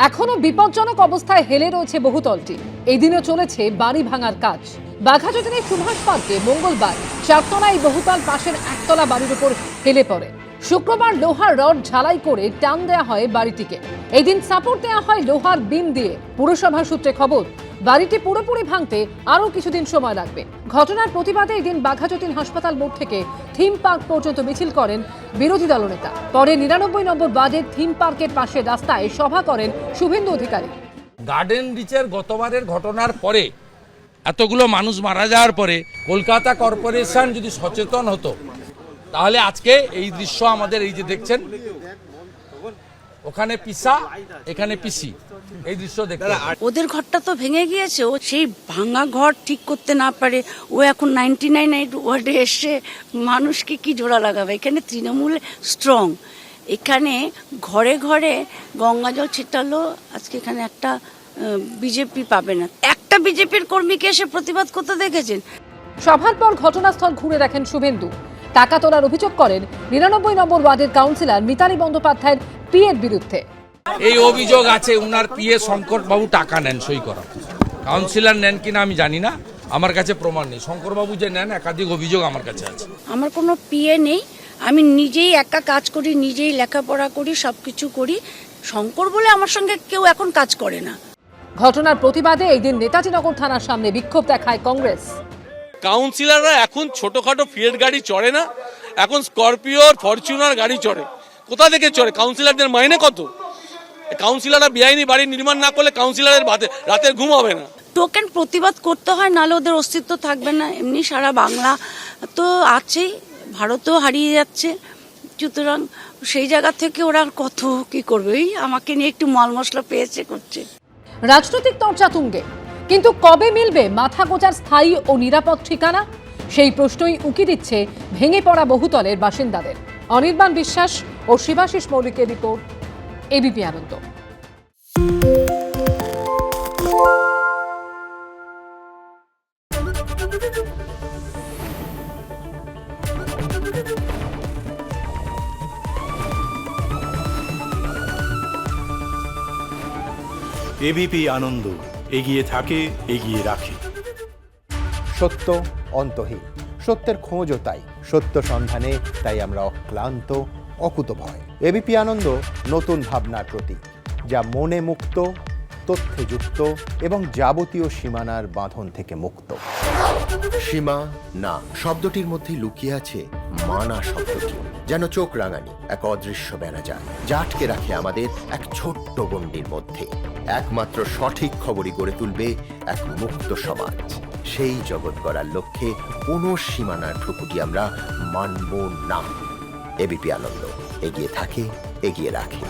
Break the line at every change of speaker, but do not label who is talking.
এখনো বিপজ্জনক অবস্থায় হেলে রয়েছে বহুতলটি। এই দিনও চলেছে বাড়ি ভাঙার কাজ। বাঘাযতীনের সুভাষ পার্কে মঙ্গলবার চারতলা এই বহুতল পাশের একতলা বাড়ির উপর হেলে পড়ে। শুক্রবার লোহার রড ঝালাই করে টান দেওয়া হয় বাড়িটিকে। এই দিন সাপোর্ট দেওয়া হয় লোহার বিম দিয়ে। পুরসভা সূত্রে খবর, বাড়িটি পুরোপুরি ভাঙতে আরও কিছুদিন সময় লাগবে। ঘটনার প্রতিবাদে এই দিন বাঘাযতীন হাসপাতাল মোড় থেকে থিম পার্ক পর্যন্ত মিছিল করেন বিরোধী দলনেতা। পরে 99 নম্বর ওয়ার্ডের থিম পার্কের পাশে রাস্তায় সভা করেন শুভেন্দু অধিকারী।
গার্ডেন রিচের গতবারের ঘটনার পরে, এতগুলো মানুষ মারা যাওয়ার পরে কলকাতা কর্পোরেশন যদি সচেতন হতো, তাহলে আজকে এই দৃশ্য আমাদের এই যে দেখছেন, ওখানে পিসা এখানে পিসি, এই দৃশ্য দেখতে।
ওদের ঘরটা তো ভেঙে গিয়েছে, ও সেই ভাঙা ঘর ঠিক করতে না পারে ও এখন 99 ওয়ার্ডে এসে মানুষকে কি জোড়া লাগাবে। এখানে তৃণমূল স্ট্রং, এখানে ঘরে ঘরে গঙ্গা জল ছিটালো। আজকে এখানে একটা বিজেপি পাবে না, একটা বিজেপির কর্মীকে এসে প্রতিবাদ করতে দেখেছেন।
সভার পর ঘটনাস্থল ঘুরে দেখেন শুভেন্দু। টাকা তোলার অভিযোগ করেন 99 নম্বর ওয়ার্ডের কাউন্সিলর মিতালি বন্দ্যোপাধ্যায়ের পিএর বিরুদ্ধে।
এই অভিযোগ আছে, উনার পিএ শঙ্করবাবু টাকা নেন সই করা। কাউন্সিলর নেন কিনা আমি জানি না, আমার কাছে প্রমাণ নেই। শঙ্করবাবু যে নেন, একাধিক অভিযোগ আমার কাছে আছে।
আমার কোনো পিএ নেই, আমি নিজেই একা কাজ করি, নিজেই লেখাপড়া করি, সবকিছু করি। শঙ্কর বলে আমার সঙ্গে কেউ এখন কাজ করে না।
ঘটনার প্রতিবাদে এই দিন নেতাজি নগর থানার সামনে বিক্ষোভ দেখায় কংগ্রেস।
কাউন্সিলররা এখন ছোটখাটো ফিয়েট গাড়ি চড়ে না, এখন স্করপিও ফরচুনার গাড়ি চড়ে। কোথা থেকে চড়ে? কাউন্সিলরদের মাইনে কত? কাউন্সিলররা বেআইনি বাড়ি নির্মাণ না করলে কাউন্সিলরের রাতের ঘুম হবে না।
টোকেন প্রতিবাদ করতে হয়, নাহলে ওদের অস্তিত্ব থাকবে না। এমনি সারা বাংলা তো আছেই, ভারতও হারিয়ে যাচ্ছে। সুতরাং সেই জায়গা থেকে ওরা কত কি করবে, আমাকে নিয়ে একটু মাল মশলা পেয়েছে করছে।
রাজনৈতিক চর্চা তুঙ্গে, কিন্তু কবে মিলবে মাথা গোজার স্থায়ী ও নিরাপদ ঠিকানা? সেই প্রশ্নই উকি দিচ্ছে ভেঙে পড়া বহুতলের বাসিন্দাদের। অনির্বাণ বিশ্বাস ও শিবাশিস মৌলিকের রিপোর্ট, এবিপি আনন্দ।
এবিপি আনন্দ, এগিয়ে থাকে, এগিয়ে রাখে।
সত্য অন্তহীন, সত্যের খোঁজও তাই, সত্য সন্ধানে তাই আমরা অক্লান্ত, অকুতভয়। এবিপি আনন্দ নতুন ভাবনার প্রতীক, যা মনে মুক্ত, তথ্যে যুক্ত এবং যাবতীয় সীমানার বাঁধন থেকে মুক্ত।
সীমা না শব্দটির মধ্যে লুকিয়ে আছে মানা শব্দটি, যেন চোখ রাঙানি এক অদৃশ্য বেড়াজাল, যা আটকে রাখে আমাদের এক ছোট্ট গণ্ডির মধ্যে। একমাত্র সঠিক খবরই গড়ে তুলবে এক মুক্ত সমাজ। সেই জগৎ গড়ার লক্ষ্যে কোনো সীমানার ঠুকুটি আমরা মানব না। এবিপি আনন্দ, এগিয়ে থাকে, এগিয়ে রাখে।